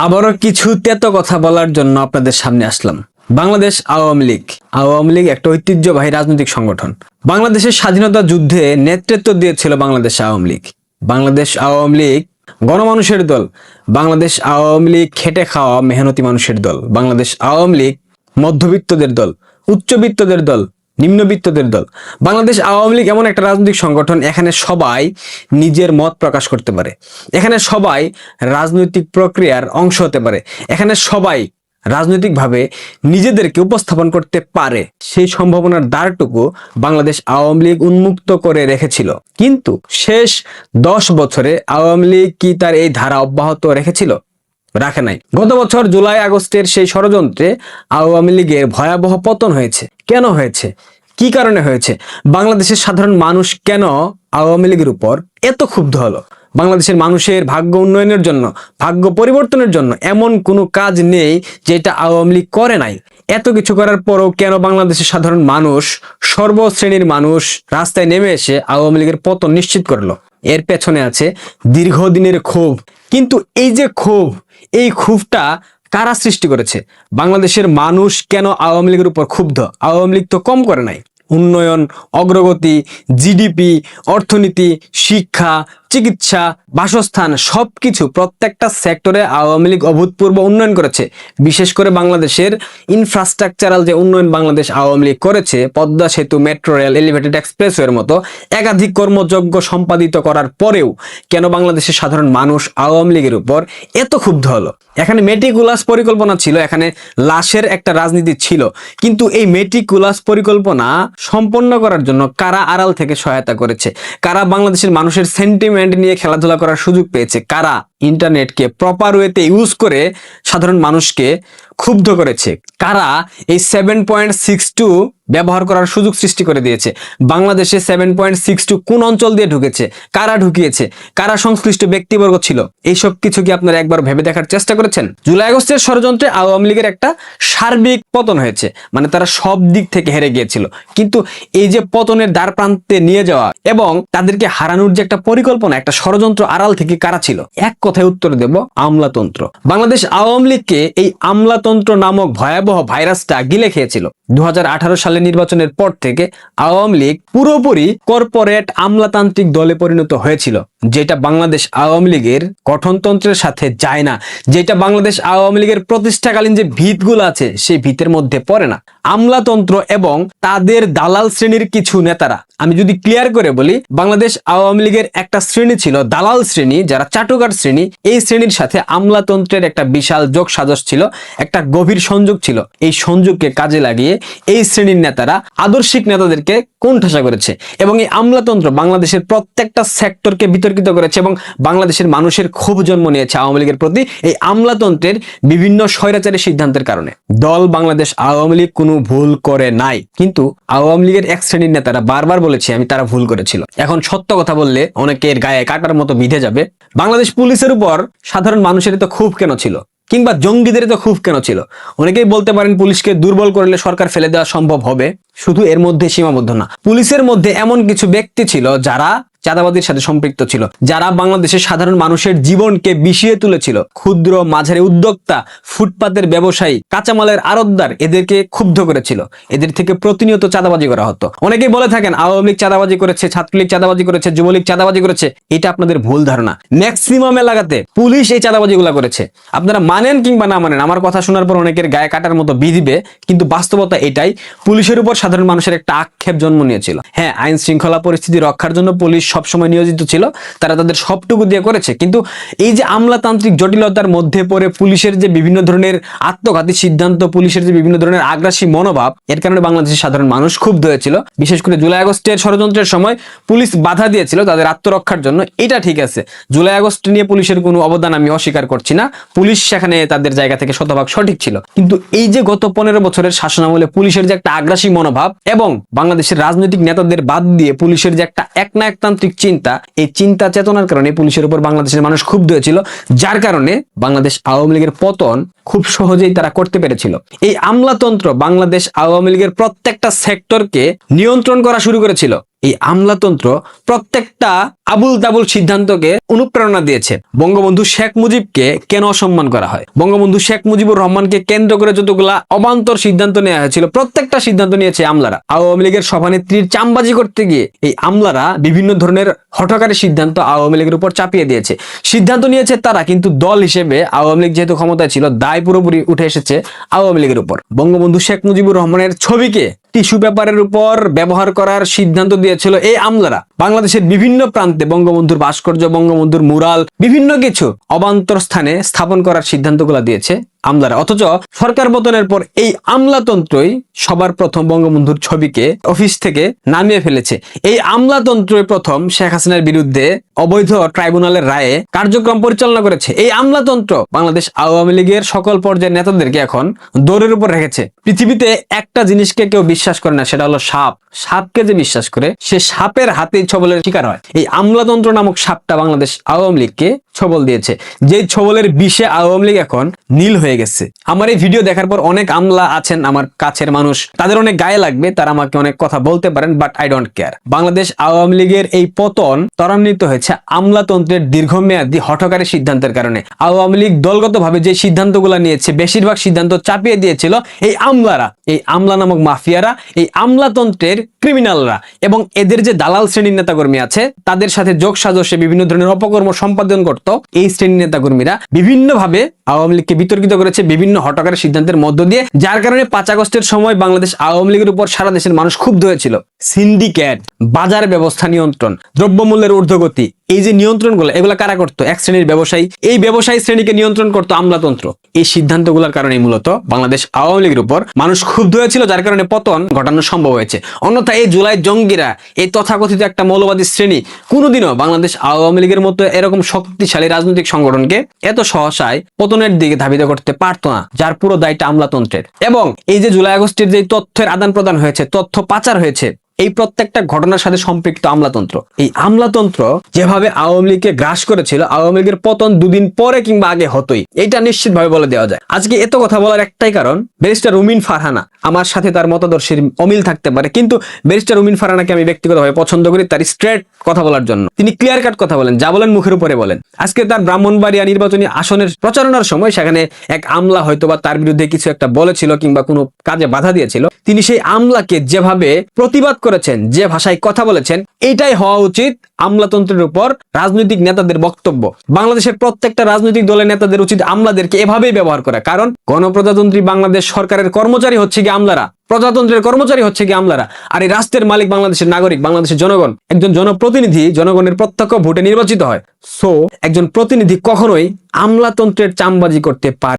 আবারও কিছু তেতো কথা বলার জন্য আপনাদের সামনে আসলাম। বাংলাদেশ আওয়ামী লীগ একটা ঐতিহ্যবাহী রাজনৈতিক সংগঠন। বাংলাদেশের স্বাধীনতা যুদ্ধে নেতৃত্ব দিয়েছিল বাংলাদেশ আওয়ামী লীগ। বাংলাদেশ আওয়ামী লীগ গণমানুষের দল। বাংলাদেশ আওয়ামী লীগ খেটে খাওয়া মেহনতি মানুষের দল। বাংলাদেশ আওয়ামী লীগ মধ্যবিত্তদের দল, উচ্চবিত্তদের দল, নিম্নবিত্তদের দল। বাংলাদেশ আওয়ামী লীগ এমন একটা রাজনৈতিক সংগঠন, এখানে সবাই নিজের মত প্রকাশ করতে পারে, এখানে সবাই রাজনৈতিক প্রক্রিয়ার অংশ হতে পারে, এখানে সবাই রাজনৈতিকভাবে নিজেদেরকে উপস্থাপন করতে পারে। সেই সম্ভাবনার দ্বারটুকু বাংলাদেশ আওয়ামী লীগ উন্মুক্ত করে রেখেছিল। কিন্তু শেষ 10 বছরে আওয়ামী লীগ কি তার এই ধারা অব্যাহত রেখেছিল? রাখে নাই। গত বছর জুলাই আগস্টের সেই ষড়যন্ত্রে আওয়ামী লীগের ভয়াবহ পতন হয়েছে। কেন হয়েছে? কি কারণে হয়েছে? বাংলাদেশের সাধারণ মানুষ কেন আওয়ামী লীগের উপর এত ক্ষুব্ধ হলো? বাংলাদেশের মানুষের ভাগ্য উন্নয়নের জন্য, ভাগ্য পরিবর্তনের জন্য এমন কোনো কাজ নেই যেটা আওয়ামী লীগ করে নাই। এত কিছু করার পরও কেন বাংলাদেশের সাধারণ মানুষ, সর্বশ্রেণীর মানুষ রাস্তায় নেমে এসে আওয়ামী লীগের পতন নিশ্চিত করলো? এর পেছনে আছে দীর্ঘদিনের ক্ষোভ। কিন্তু এই যে ক্ষোভ, এই ক্ষোভটা কারা সৃষ্টি করেছে? বাংলাদেশের মানুষ কেন আওয়ামী লীগের উপর ক্ষুব্ধ? আওয়ামী লীগ তো কম করে নাই। উন্নয়ন, অগ্রগতি, জিডিপি, অর্থনীতি, শিক্ষা, চিকিৎসা, বাসস্থান, সবকিছু প্রত্যেকটা সেক্টরে আওয়ামী লীগ অভূতপূর্ব উন্নয়ন করেছে। বিশেষ করে বাংলাদেশের ইনফ্রাস্ট্রাকচারাল যে উন্নয়ন বাংলাদেশ আওয়ামী লীগ করেছে, পদ্মা সেতু, মেট্রো রেল, এলিভেটেড এক্সপ্রেসওয়ের মতো একাধিক কর্মযজ্ঞ সম্পাদিত করার পরেও কেন বাংলাদেশের সাধারণ মানুষ আওয়ামী লীগের উপর এত ক্ষুব্ধ হলো? এখানে মেটিকুলাস পরিকল্পনা ছিল, এখানে লাশের একটা রাজনীতি ছিল। কিন্তু এই মেটিকুলাস পরিকল্পনা সম্পন্ন করার জন্য কারা আড়াল থেকে সহায়তা করেছে? কারা বাংলাদেশের মানুষের সেন্টিমেন্ট নিয়ে খেলাধুলা করার সুযোগ পেয়েছে? কারা ইন্টারনেটকে প্রপার ওয়েতে ইউজ করে সাধারণ মানুষকে ক্ষুব্ধ করেছে? কারা এই 7.62 ব্যবহার করার সুযোগ সৃষ্টি করে দিয়েছে? বাংলাদেশে 7.62 কোন অঞ্চল দিয়ে ঢুকেছে? কারা ঢুকিয়েছে? কারা সংশ্লিষ্ট ব্যক্তিবর্গ ছিল? এইসব কিছু কি আপনারা একবার ভেবে দেখার চেষ্টা করেছেন? জুলাই আগস্টের ষড়যন্ত্রে আওয়ামী লীগের একটা সার্বিক পতন হয়েছে, মানে তারা সব দিক থেকে হেরে গিয়েছিল। কিন্তু এই যে পতনের দ্বার প্রান্তে নিয়ে যাওয়া এবং তাদেরকে হারানোর যে একটা পরিকল্পনা, একটা ষড়যন্ত্র আড়াল থেকে কারা ছিল? এক কথায় উত্তর দেব, আমলাতন্ত্র। বাংলাদেশ আওয়ামী লীগকে এই আমলাতন্ত্র নামক ভয়াবহ ভাইরাসটা গিলে খেয়েছিল। 2018 সালের নির্বাচনের পর থেকে আওয়ামী লীগ পুরোপুরি কর্পোরেট আমলাতান্ত্রিক দলে পরিণত হয়েছিল, যেটা বাংলাদেশ আওয়ামী লীগের গঠনতন্ত্রের সাথে যায় না, যেটা বাংলাদেশ আওয়ামী লীগের প্রতিষ্ঠাকালীন যে ভিতগুলো আছে সেই ভিতের মধ্যে পড়ে না। আমলাতন্ত্র এবং তাদের দালাল শ্রেণীর কিছু নেতারা, আমি যদি ক্লিয়ার করে বলি, বাংলাদেশ আওয়ামী লীগের একটা শ্রেণী ছিল দালাল শ্রেণী, যারা চাটুকার শ্রেণী। এই শ্রেণীর সাথে আমলাতন্ত্রের একটা বিশাল যোগ সাজশ ছিল, একটা গভীর সংযোগ ছিল। এই সংযোগকে কাজে লাগিয়ে এই শ্রেণীর নেতারা আদর্শিক নেতাদেরকে কোণঠাসা করেছে এবং এই আমলাতন্ত্র বাংলাদেশের প্রত্যেকটা সেক্টরকে বিতর্কিত করেছে এবং বাংলাদেশের মানুষের ক্ষোভ জন্ম নিয়েছে আওয়ামী লীগের প্রতি এই আমলাতন্ত্রের বিভিন্ন স্বৈরাচারী সিদ্ধান্তের কারণে। দল বাংলাদেশ আওয়ামী লীগ কোনো ভুল করে নাই, কিন্তু আওয়ামী লীগের এক শ্রেণীর নেতারা বারবার বলেছে তারা ভুল করেছিল। এখন সত্য কথা বললে অনেকের গায়ে কাটার মতো বিঁধে যাবে। বাংলাদেশ পুলিশের উপর সাধারণ মানুষের তো ক্ষোভ কেন ছিল, কিংবা জঙ্গিদের তো ক্ষোভ কেন ছিল? অনেকেই বলতে পারেন পুলিশকে দুর্বল করলে সরকার ফেলে দেওয়া সম্ভব হবে। শুধু এর মধ্যে সীমাবদ্ধ না, পুলিশের মধ্যে এমন কিছু ব্যক্তি ছিল যারা চাঁদাবাজির সাথে সম্পৃক্ত ছিল, যারা বাংলাদেশের সাধারণ মানুষের জীবনকে বিষিয়ে তুলেছিল। ক্ষুদ্র মাঝারি উদ্যোক্তা, ফুটপাতের ব্যবসায়ী, কাঁচামালের আড়তদার এদেরকে ক্ষুব্ধ করেছিল। এদের থেকে প্রতিনিয়ত চাঁদাবাজি করা হতো। অনেকেই বলে থাকেন আওয়ামী লীগ চাঁদাবাজি করেছে, ছাত্রলীগ চাঁদাবাজি করেছে, যুবলীগ চাঁদাবাজি করেছে। এটা আপনাদের ভুল ধারণা। ম্যাক্সিমাম এলাকাতে পুলিশ এই চাঁদাবাজিগুলো করেছে। আপনারা মানেন কিংবা না মানেন, আমার কথা শোনার পর অনেকের গায়ে কাটার মতো বিধিবে, কিন্তু বাস্তবতা এটাই। পুলিশের উপর সাধারণ মানুষের একটা আক্ষেপ জন্ম নিয়েছিল। হ্যাঁ, আইন শৃঙ্খলা পরিস্থিতি রক্ষার জন্য পুলিশ সবসময় নিয়োজিত ছিল, তারা তাদের সবটুকু দিয়ে করেছে। কিন্তু এই যে আমলাতান্ত্রিক জটিলতার মধ্যে পড়ে পুলিশের যে বিভিন্ন ধরনের আত্মঘাতী সিদ্ধান্ত, পুলিশের যে বিভিন্ন ধরনের আগ্রাসী মনোভাব, এর কারণে বাংলাদেশের সাধারণ মানুষ ক্ষুব্ধ হয়েছিল। বিশেষ করে জুলাই আগস্টের ষড়যন্ত্রের সময় পুলিশ বাধা দিয়েছিল তাদের আত্মরক্ষার জন্য, এটা ঠিক আছে। জুলাই আগস্ট নিয়ে পুলিশের কোনো অবদান আমি অস্বীকার করছি না, পুলিশ সেখানে তাদের জায়গা থেকে শতভাগ সঠিক ছিল। কিন্তু এই যে গত 15 বছরের শাসনামলে পুলিশের যে একটা আগ্রাসী মনোভাব এবং বাংলাদেশের রাজনৈতিক নেতাদের বাদ দিয়ে পুলিশের যে একটা একনায়কতান্ত্রিক চিন্তা, এই চিন্তা চেতনার কারণে পুলিশের উপর বাংলাদেশের মানুষ ক্ষুব্ধ হয়েছিল, যার কারণে বাংলাদেশ আওয়ামী লীগের পতন খুব সহজেই তারা করতে পেরেছিল। এই আমলাতন্ত্র বাংলাদেশ আওয়ামী লীগের প্রত্যেকটা সেক্টরকে নিয়ন্ত্রণ করা শুরু করেছিল। এই আমলাতন্ত্র প্রত্যেকটা আবুল তাবুল সিদ্ধান্তকে অনুপ্রেরণা দিয়েছে। বঙ্গবন্ধু শেখ মুজিবকে কেন অসম্মান করা হয়, বঙ্গবন্ধু শেখ মুজিবুর রহমানকে কেন্দ্র করে যতগুলা অবান্তর সিদ্ধান্ত নেওয়া হয়েছিল, প্রত্যেকটা সিদ্ধান্ত নিয়েছে আমলারা। আওয়ামী লীগের সভানেত্রীর চামবাজি করতে গিয়ে এই আমলারা বিভিন্ন ধরনের হঠকারী সিদ্ধান্ত আওয়ামী লীগের উপর চাপিয়ে দিয়েছে। সিদ্ধান্ত নিয়েছে তারা, কিন্তু দল হিসেবে আওয়ামী লীগ যেহেতু ক্ষমতায় ছিল, দায় পুরোপুরি উঠে এসেছে আওয়ামী লীগের উপর। বঙ্গবন্ধু শেখ মুজিবুর রহমানের ছবিকে টিস্যু পেপারের উপর ব্যবহার করার সিদ্ধান্ত দিয়েছিল এই আমলারা। বাংলাদেশের বিভিন্ন প্রান্তে বঙ্গবন্ধুর ভাস্কর্য, বঙ্গবন্ধুর মুরাল, বিভিন্ন কিছু অবান্তর স্থানে স্থাপন করার সিদ্ধান্তগুলো দিয়েছে আমলারা। অথচ সরকার পতনের পর এই আমলাতন্ত্রই সবার প্রথম বঙ্গবন্ধুর ছবিকে অফিস থেকে নামিয়ে ফেলেছে। এই আমলাতন্ত্রই প্রথম শেখ হাসিনার বিরুদ্ধে অবৈধ ট্রাইব্যুনালের রায়ে কার্যক্রম পরিচালনা করেছে। এই আমলাতন্ত্র বাংলাদেশ আওয়ামী লীগের সকল পর্যায়ের নেতাদেরকে এখন দৌড়ের উপর রেখেছে। পৃথিবীতে একটা জিনিসকে কেউ বিশ্বাস করে না, সেটা হলো সাপ। সাপকে যে বিশ্বাস করে সে সাপের হাতে ছবলের শিকার হয়। এই আমলাতন্ত্র নামক সাপটা বাংলাদেশ আওয়ামী লীগকে ছবল দিয়েছে, যে ছবলের বিষে আওয়ামী লীগ এখন নীল হয়ে গেছে। আমার এই ভিডিও দেখার পর অনেক আমলা আছেন আমার কাছের মানুষ, তাদের অনেক গায়ে লাগবে, তারা আমাকে অনেক কথা বলতে পারেন, but I don't care. Bangladesh Awami লীগের এই পতন ত্বরান্বিত হয়েছে আমলাতন্ত্রের দীর্ঘমেয়াদী হঠকারী সিদ্ধান্তের কারণে। আওয়ামী লীগ দলগতভাবে যে সিদ্ধান্তগুলো নিয়েছে, বেশিরভাগ সিদ্ধান্ত চাপিয়ে দিয়েছিল এই আমলারা, এই আমলা নামক মাফিয়ারা, এই আমলাতন্ত্রের ক্রিমিনালরা এবং এদের যে দালাল শ্রেণীর নেতাকর্মী আছে, তাদের সাথে যোগ সাজসে বিভিন্ন ধরনের অপকর্ম সম্পাদন করত এই শ্রেণীর নেতাকর্মীরা বিভিন্নভাবে আওয়ামী লীগকে বিতর্কিত করেছে বিভিন্ন হঠকারী সিদ্ধান্তের মধ্য দিয়ে, যার কারণে 5 আগস্টের সময় বাংলাদেশ আওয়ামী লীগের উপর সারা দেশের মানুষ ক্ষুব্ধ হয়েছিল। সিন্ডিকেট, বাজার ব্যবস্থা নিয়ন্ত্রণ, দ্রব্যমূল্যের ঊর্ধ্বগতি, এই যে নিয়ন্ত্রণগুলো, এগুলো কারা করতো? এক শ্রেণীর ব্যবসায়ী। এই ব্যবসায়ী শ্রেণীকে নিয়ন্ত্রণ করতো আমলাতন্ত্র। এই সিদ্ধান্তগুলোর কারণে মূলত বাংলাদেশ আওয়ামী লীগের উপর মানুষ ক্ষুব্ধ হয়েছিল, যার কারণে পতন ঘটানো সম্ভব হয়েছে। অন্যথায় এই জুলাই জঙ্গিরা, এই তথাকথিত একটা মৌলবাদী শ্রেণী কোনোদিনও বাংলাদেশ আওয়ামী লীগের মতো এরকম শক্তিশালী রাজনৈতিক সংগঠনকে এত সহসায় পতনের দিকে ধাবিত করতে পারতো না, যার পুরো দায়টা আমলাতন্ত্রের। এবং এই যে জুলাই আগস্টের যে তথ্যের আদান প্রদান হয়েছে, তথ্য পাচার হয়েছে, এই প্রত্যেকটা ঘটনার সাথে সম্পৃক্ত আমলাতন্ত্র। এই আমলাতন্ত্র যেভাবে আওয়ামী লীগকে গ্রাস করেছিল, আওয়ামী লীগের পতন দুদিন পরে কিংবা আগে হতোই, এটা নিশ্চিতভাবে বলে দেওয়া যায়। আজকে এত কথা বলার একটাই কারণ, ব্যারিস্টার রুমিন ফারহানা, আমার সাথে তার মতাদর্শের অমিল থাকতে পারে, কিন্তু ব্যারিস্টার রুমিন ফারহানাকে আমি ব্যক্তিগতভাবে পছন্দ করি তার স্ট্রেট কথা বলার জন্য। তিনি ক্লিয়ার কাট কথা বলেন, যা বলেন মুখের উপরে বলেন। আজকে তার ব্রাহ্মণবাড়িয়া নির্বাচনী আসনের প্রচারণার সময় সেখানে এক আমলা হয়তোবা তার বিরুদ্ধে কিছু একটা বলেছিল কিংবা কোনো কাজে বাধা দিয়েছিল, তিনি সেই আমলাকে যেভাবে প্রতিবাদ করেছেন, যে ভাষায় কথা বলেছেন, এটাই হওয়া উচিত আমলাতন্ত্রের উপর রাজনৈতিক নেতাদের বক্তব্য। বাংলাদেশের প্রত্যেকটা রাজনৈতিক দলের নেতাদের উচিত আমলাদেরকে এভাবেই ব্যবহার করা, কারণ গণপ্রজাতন্ত্রী বাংলাদেশ সরকারের কর্মচারী হচ্ছে কি আমলারা, প্রজাতন্ত্রের কর্মচারী হচ্ছে কি আমলারা, আর এই রাষ্ট্রের মালিক বাংলাদেশের নাগরিক, বাংলাদেশের জনগণ। একজন জনপ্রতিনিধি জনগণের প্রত্যক্ষ ভোটে নির্বাচিত হয়। সো একজন প্রতিনিধি কখনোই আমলাতন্ত্রের চামবাজি করতে পারে